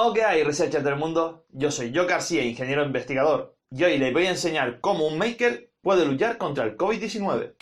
Ok, researchers del mundo, yo soy Joe García, ingeniero investigador, y hoy les voy a enseñar cómo un maker puede luchar contra el COVID-19.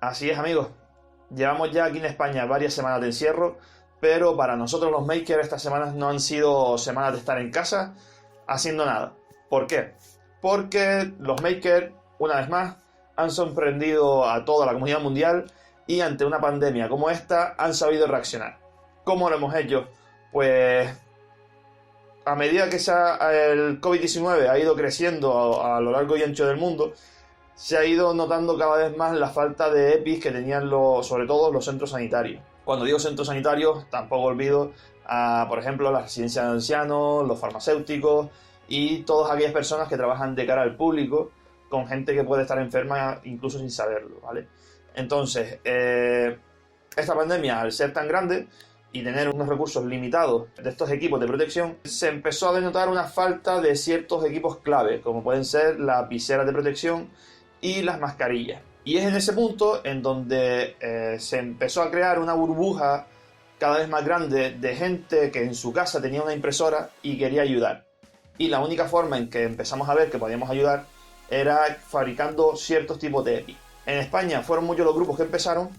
Así es, amigos, llevamos ya aquí en España varias semanas de encierro, pero para nosotros los makers estas semanas no han sido semanas de estar en casa haciendo nada. ¿Por qué? Porque los makers, una vez más, han sorprendido a toda la comunidad mundial y ante una pandemia como esta han sabido reaccionar. ¿Cómo lo hemos hecho? Pues a medida que el COVID-19 ha ido creciendo a lo largo y ancho del mundo, se ha ido notando cada vez más la falta de EPIs que tenían sobre todo los centros sanitarios. Cuando digo centros sanitarios, tampoco olvido por ejemplo, las residencias de ancianos, los farmacéuticos y todas aquellas personas que trabajan de cara al público con gente que puede estar enferma incluso sin saberlo, ¿vale? Entonces, esta pandemia, al ser tan grande y tener unos recursos limitados de estos equipos de protección, se empezó a denotar una falta de ciertos equipos clave, como pueden ser las viseras de protección y las mascarillas. Y es en ese punto en donde se empezó a crear una burbuja cada vez más grande de gente que en su casa tenía una impresora y quería ayudar. Y la única forma en que empezamos a ver que podíamos ayudar era fabricando ciertos tipos de EPI. En España fueron muchos los grupos que empezaron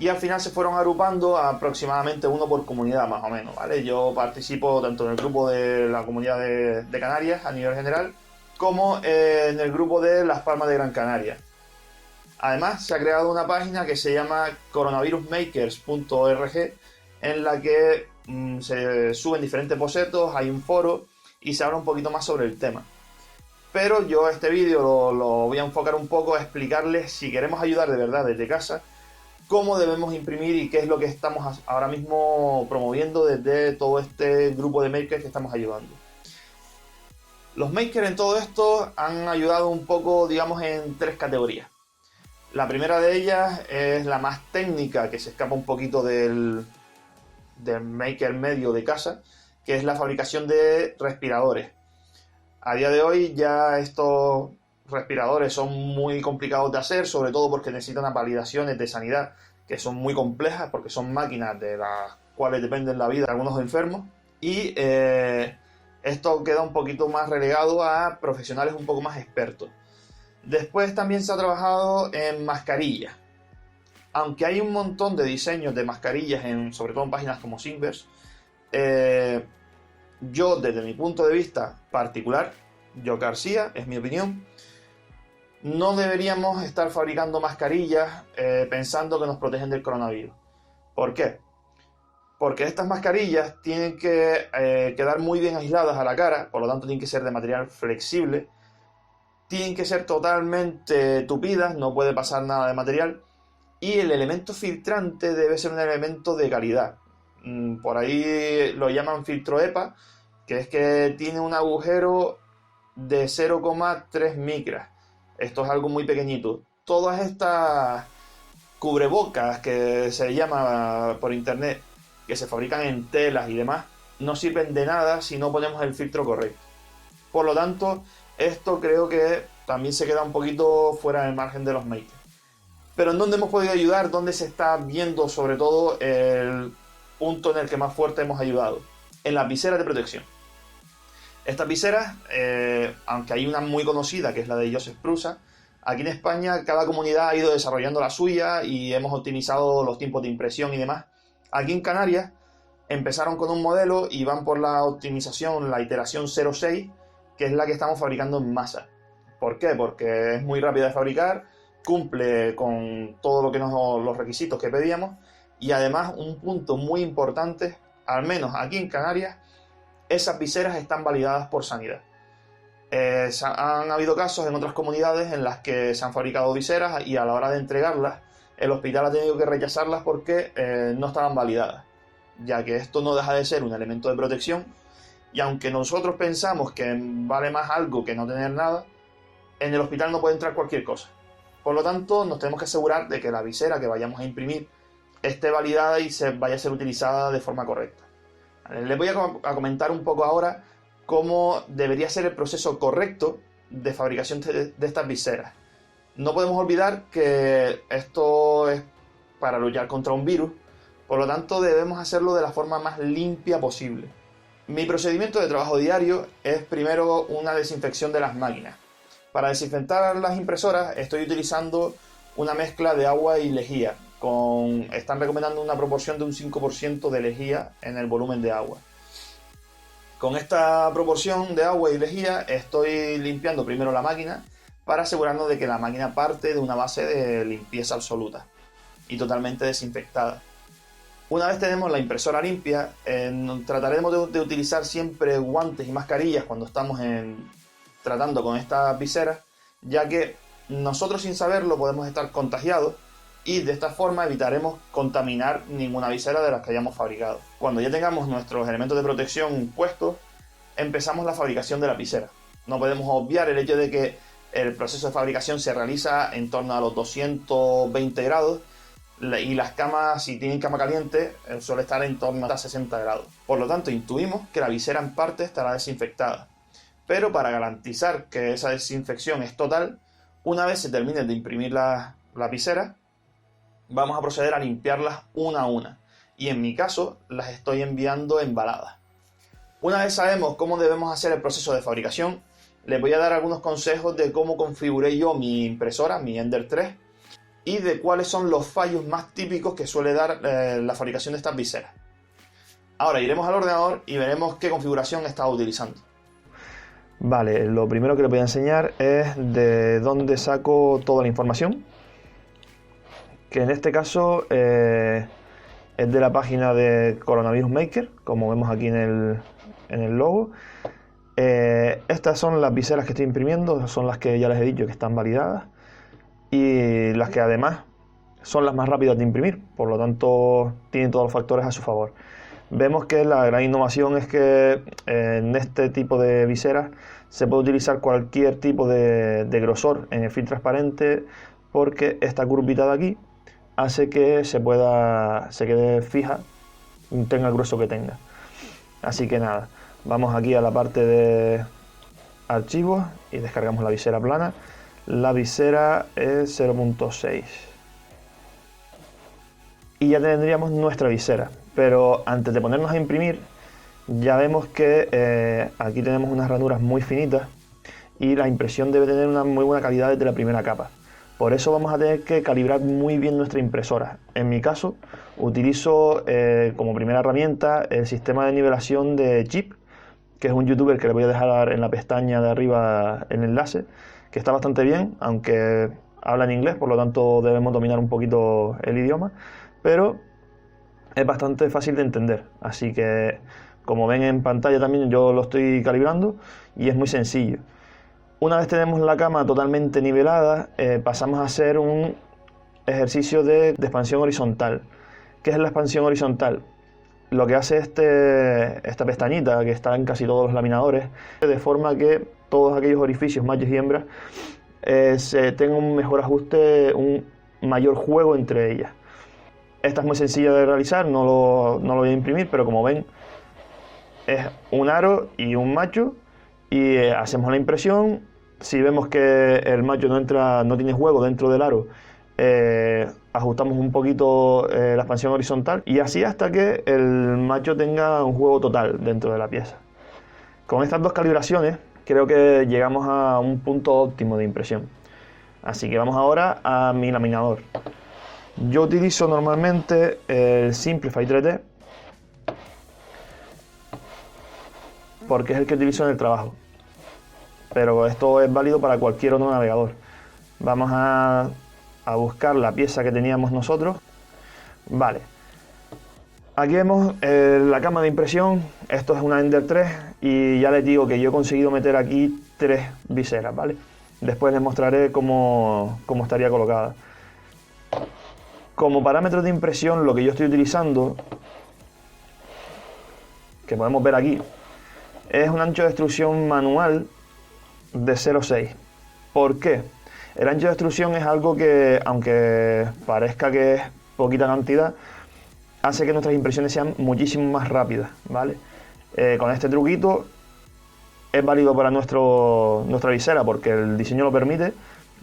y al final se fueron agrupando aproximadamente uno por comunidad más o menos, ¿vale? Yo participo tanto en el grupo de la comunidad de Canarias a nivel general como en el grupo de Las Palmas de Gran Canaria. Además, se ha creado una página que se llama coronavirusmakers.org en la que se suben diferentes bocetos, hay un foro y se habla un poquito más sobre el tema. Pero yo este vídeo lo voy a enfocar un poco a explicarles, si queremos ayudar de verdad desde casa, cómo debemos imprimir y qué es lo que estamos ahora mismo promoviendo desde todo este grupo de makers que estamos ayudando. Los makers en todo esto han ayudado un poco, digamos, en tres categorías. La primera de ellas es la más técnica, que se escapa un poquito del maker medio de casa, que es la fabricación de respiradores. A día de hoy ya estos respiradores son muy complicados de hacer, sobre todo porque necesitan validaciones de sanidad que son muy complejas, porque son máquinas de las cuales dependen la vida de algunos enfermos, y esto queda un poquito más relegado a profesionales un poco más expertos. Después también se ha trabajado en mascarillas. Aunque hay un montón de diseños de mascarillas, sobre todo en páginas como Singverse, yo desde mi punto de vista particular, Joe García, es mi opinión, no deberíamos estar fabricando mascarillas pensando que nos protegen del coronavirus. ¿Por qué? Porque estas mascarillas tienen que quedar muy bien aisladas a la cara, por lo tanto tienen que ser de material flexible, tienen que ser totalmente tupidas, no puede pasar nada de material, y el elemento filtrante debe ser un elemento de calidad. Por ahí lo llaman filtro EPA, que es que tiene un agujero de 0,3 micras. Esto es algo muy pequeñito. Todas estas cubrebocas que se llama por internet, que se fabrican en telas y demás, no sirven de nada si no ponemos el filtro correcto. Por lo tanto, esto creo que también se queda un poquito fuera del margen de los makers. Pero ¿en dónde hemos podido ayudar? ¿Dónde se está viendo sobre todo el punto en el que más fuerte hemos ayudado? En las viseras de protección. Estas viseras, aunque hay una muy conocida que es la de Joseph Prusa, aquí en España cada comunidad ha ido desarrollando la suya y hemos optimizado los tiempos de impresión y demás. Aquí en Canarias empezaron con un modelo y van por la optimización, la iteración 06, que es la que estamos fabricando en masa. ¿Por qué? Porque es muy rápida de fabricar, cumple con todo lo que los requisitos que pedíamos y además un punto muy importante, al menos aquí en Canarias, esas viseras están validadas por sanidad. Han habido casos en otras comunidades en las que se han fabricado viseras y a la hora de entregarlas el hospital ha tenido que rechazarlas porque no estaban validadas, ya que esto no deja de ser un elemento de protección y aunque nosotros pensamos que vale más algo que no tener nada, en el hospital no puede entrar cualquier cosa. Por lo tanto, nos tenemos que asegurar de que la visera que vayamos a imprimir esté validada y vaya a ser utilizada de forma correcta. Les voy a comentar un poco ahora cómo debería ser el proceso correcto de fabricación de estas viseras. No podemos olvidar que esto es para luchar contra un virus, por lo tanto debemos hacerlo de la forma más limpia posible. Mi procedimiento de trabajo diario es primero una desinfección de las máquinas. Para desinfectar las impresoras estoy utilizando una mezcla de agua y lejía. Están recomendando una proporción de un 5% de lejía en el volumen de agua. Con esta proporción de agua y lejía estoy limpiando primero la máquina para asegurarnos de que la máquina parte de una base de limpieza absoluta y totalmente desinfectada. Una vez tenemos la impresora limpia, trataremos de utilizar siempre guantes y mascarillas cuando estamos tratando con estas viseras, ya que nosotros sin saberlo podemos estar contagiados y de esta forma evitaremos contaminar ninguna visera de las que hayamos fabricado. Cuando ya tengamos nuestros elementos de protección puestos, empezamos la fabricación de la visera. No podemos obviar el hecho de que el proceso de fabricación se realiza en torno a los 220 grados y las camas, si tienen cama caliente, suele estar en torno a 60 grados. Por lo tanto, intuimos que la visera en parte estará desinfectada. Pero para garantizar que esa desinfección es total, una vez se termine de imprimir la visera, vamos a proceder a limpiarlas una a una. Y en mi caso, las estoy enviando embaladas. Una vez sabemos cómo debemos hacer el proceso de fabricación, les voy a dar algunos consejos de cómo configuré yo mi impresora, mi Ender 3, y de cuáles son los fallos más típicos que suele dar la fabricación de estas viseras. Ahora iremos al ordenador y veremos qué configuración he estado utilizando. Vale, lo primero que les voy a enseñar es de dónde saco toda la información, que en este caso es de la página de Coronavirus Maker, como vemos aquí en el logo. Estas son las viseras que estoy imprimiendo, son las que ya les he dicho que están validadas y las que además son las más rápidas de imprimir, por lo tanto tienen todos los factores a su favor. Vemos que la gran innovación es que en este tipo de viseras se puede utilizar cualquier tipo de grosor en el film transparente, porque esta curvita de aquí hace que se quede fija, tenga el grueso que tenga. Así que nada, vamos aquí a la parte de archivos y descargamos la visera plana. La visera es 0.6 y ya tendríamos nuestra visera. Pero antes de ponernos a imprimir, ya vemos que aquí tenemos unas ranuras muy finitas y la impresión debe tener una muy buena calidad desde la primera capa. Por eso vamos a tener que calibrar muy bien nuestra impresora. En mi caso, utilizo como primera herramienta el sistema de nivelación de Chip, que es un youtuber que le voy a dejar en la pestaña de arriba el enlace, que está bastante bien, aunque habla en inglés, por lo tanto debemos dominar un poquito el idioma, pero es bastante fácil de entender. Así que, como ven en pantalla también, yo lo estoy calibrando y es muy sencillo. Una vez tenemos la cama totalmente nivelada, pasamos a hacer un ejercicio de expansión horizontal. ¿Qué es la expansión horizontal? Lo que hace esta pestañita que está en casi todos los laminadores, de forma que todos aquellos orificios, machos y hembras, se tenga un mejor ajuste, un mayor juego entre ellas. Esta es muy sencilla de realizar, no lo voy a imprimir, pero como ven, es un aro y un macho, y hacemos la impresión. Si vemos que el macho no tiene juego dentro del aro, ajustamos un poquito la expansión horizontal, y así hasta que el macho tenga un juego total dentro de la pieza. Con estas dos calibraciones creo que llegamos a un punto óptimo de impresión. Así que vamos ahora a mi laminador. Yo utilizo normalmente el Simplify 3D porque es el que utilizo en el trabajo, pero esto es válido para cualquier otro navegador. Vamos a buscar la pieza que teníamos nosotros. Vale, aquí vemos la cama de impresión. Esto es una Ender 3 y ya les digo que yo he conseguido meter aquí 3 viseras, ¿vale? Después les mostraré cómo estaría colocada. Como parámetros de impresión, lo que yo estoy utilizando, que podemos ver aquí, es un ancho de extrusión manual de 0,6. ¿Por qué? El ancho de extrusión es algo que, aunque parezca que es poquita cantidad, hace que nuestras impresiones sean muchísimo más rápidas, ¿vale? Con este truquito es válido para nuestra visera porque el diseño lo permite.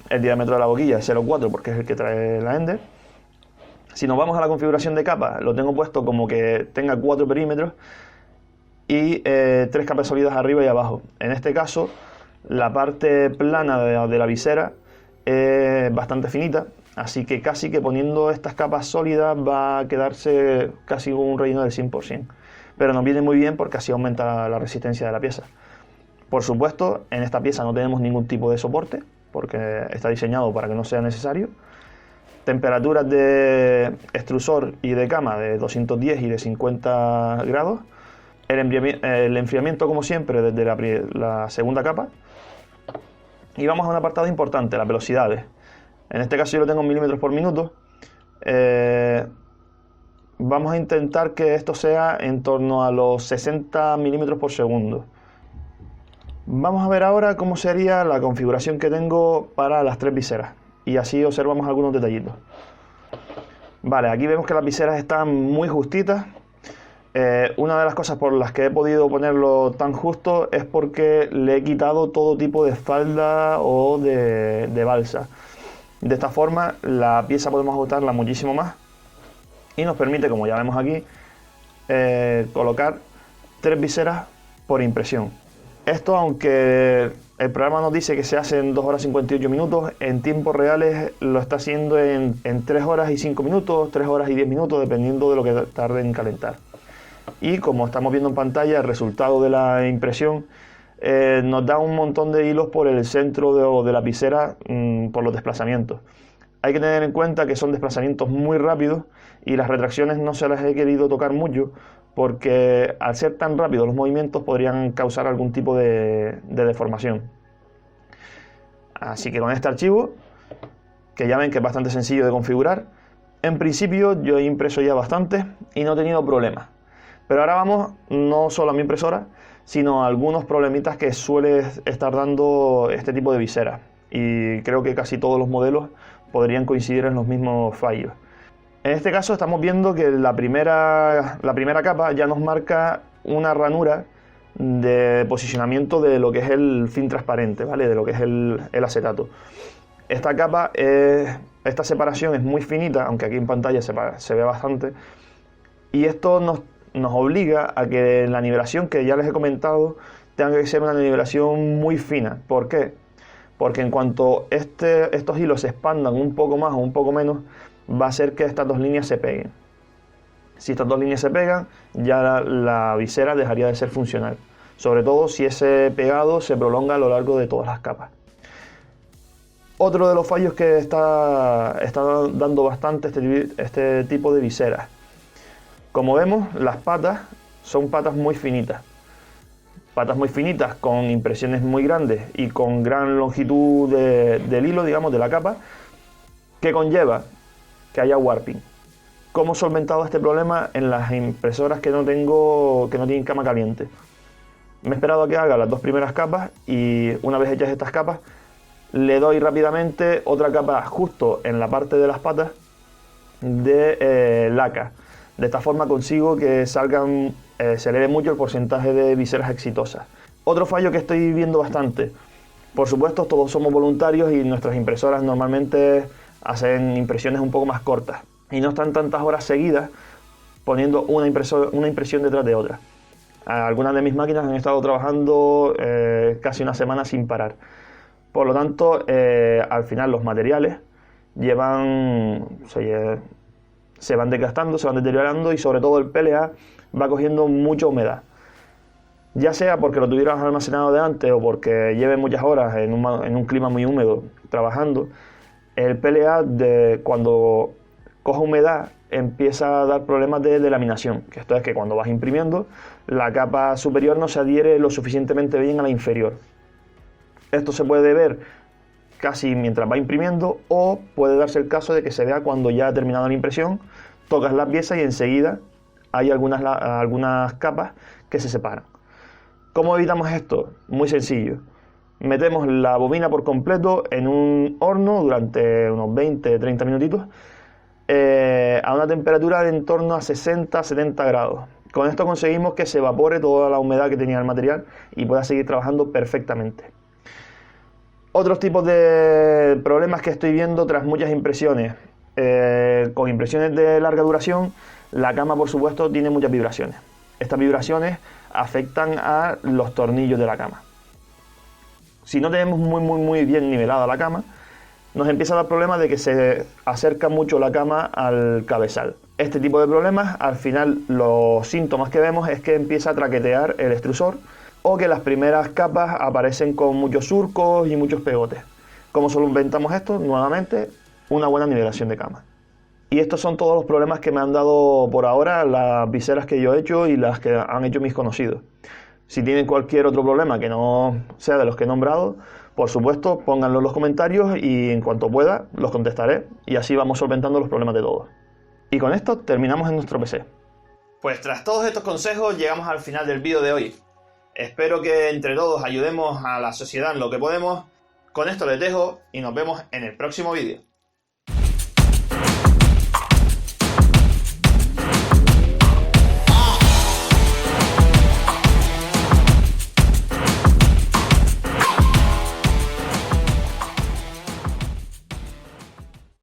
El diámetro de la boquilla es 0,4 porque es el que trae la Ender. Si nos vamos a la configuración de capa, lo tengo puesto como que tenga 4 perímetros y 3 capas sólidas arriba y abajo. En este caso, la parte plana de la visera es bastante finita, así que casi que poniendo estas capas sólidas va a quedarse casi un relleno del 100%. Pero nos viene muy bien porque así aumenta la resistencia de la pieza. Por supuesto, en esta pieza no tenemos ningún tipo de soporte, porque está diseñado para que no sea necesario. Temperaturas de extrusor y de cama de 210 y de 50 grados. El enfriamiento, como siempre, desde la segunda capa. Y vamos a un apartado importante, las velocidades. En este caso yo lo tengo en milímetros por minuto. Vamos a intentar que esto sea en torno a los 60 milímetros por segundo. Vamos a ver ahora cómo sería la configuración que tengo para las 3 viseras. Y así observamos algunos detallitos. Vale, aquí vemos que las viseras están muy justitas. Una de las cosas por las que he podido ponerlo tan justo es porque le he quitado todo tipo de espalda o de balsa. De esta forma la pieza podemos ajustarla muchísimo más y nos permite, como ya vemos aquí, colocar 3 viseras por impresión. Esto, aunque el programa nos dice que se hace en 2 horas 58 minutos, en tiempos reales lo está haciendo en 3 horas y 5 minutos, 3 horas y 10 minutos, dependiendo de lo que tarde en calentar. Y como estamos viendo en pantalla, el resultado de la impresión nos da un montón de hilos por el centro de la visera por los desplazamientos. Hay que tener en cuenta que son desplazamientos muy rápidos y las retracciones no se las he querido tocar mucho porque al ser tan rápidos los movimientos podrían causar algún tipo de deformación. Así que con este archivo, que ya ven que es bastante sencillo de configurar, en principio yo he impreso ya bastante y no he tenido problemas. Pero ahora vamos no solo a mi impresora, sino a algunos problemitas que suele estar dando este tipo de visera. Y creo que casi todos los modelos podrían coincidir en los mismos fallos. En este caso estamos viendo que la primera capa ya nos marca una ranura de posicionamiento de lo que es el film transparente, ¿vale? De lo que es el acetato. Esta capa, esta separación es muy finita, aunque aquí en pantalla se ve bastante, y esto nos obliga a que la nivelación que ya les he comentado tenga que ser una nivelación muy fina. ¿Por qué? Porque en cuanto estos hilos se expandan un poco más o un poco menos, va a hacer que estas dos líneas se peguen. Si estas dos líneas se pegan, ya la visera dejaría de ser funcional, sobre todo si ese pegado se prolonga a lo largo de todas las capas. Otro de los fallos que está dando bastante este tipo de viseras. Como vemos, las patas son patas muy finitas. Patas muy finitas con impresiones muy grandes y con gran longitud del hilo, digamos, de la capa, que conlleva que haya warping. ¿Cómo he solventado este problema en las impresoras que no tienen cama caliente? Me he esperado a que haga las 2 primeras capas y una vez hechas estas capas, le doy rápidamente otra capa justo en la parte de las patas de laca. De esta forma consigo que se eleve mucho el porcentaje de viseras exitosas. Otro fallo que estoy viendo bastante. Por supuesto, todos somos voluntarios y nuestras impresoras normalmente hacen impresiones un poco más cortas y no están tantas horas seguidas poniendo una impresión detrás de otra. Algunas de mis máquinas han estado trabajando casi una semana sin parar. Por lo tanto, al final los materiales se van desgastando, se van deteriorando y sobre todo el PLA va cogiendo mucha humedad. Ya sea porque lo tuvieras almacenado de antes o porque lleve muchas horas en un clima muy húmedo trabajando, el PLA cuando coge humedad empieza a dar problemas de laminación, que esto es que cuando vas imprimiendo la capa superior no se adhiere lo suficientemente bien a la inferior. Esto se puede ver casi mientras va imprimiendo o puede darse el caso de que se vea cuando ya ha terminado la impresión, tocas la pieza y enseguida hay algunas capas que se separan. ¿Cómo evitamos esto? Muy sencillo. Metemos la bobina por completo en un horno durante unos 20-30 minutitos a una temperatura de en torno a 60-70 grados. Con esto conseguimos que se evapore toda la humedad que tenía el material y pueda seguir trabajando perfectamente. Otros tipos de problemas que estoy viendo tras muchas impresiones. Con impresiones de larga duración, la cama por supuesto tiene muchas vibraciones. Estas vibraciones afectan a los tornillos de la cama. Si no tenemos muy bien nivelada la cama, nos empieza a dar problemas de que se acerca mucho la cama al cabezal. Este tipo de problemas, al final los síntomas que vemos es que empieza a traquetear el extrusor o que las primeras capas aparecen con muchos surcos y muchos pegotes. ¿Cómo solventamos esto? Nuevamente, una buena nivelación de cama. Y estos son todos los problemas que me han dado por ahora las viseras que yo he hecho y las que han hecho mis conocidos. Si tienen cualquier otro problema que no sea de los que he nombrado, por supuesto, pónganlo en los comentarios y en cuanto pueda los contestaré y así vamos solventando los problemas de todos. Y con esto terminamos en nuestro PC. Pues tras todos estos consejos llegamos al final del vídeo de hoy. Espero que entre todos ayudemos a la sociedad en lo que podemos. Con esto les dejo y nos vemos en el próximo vídeo.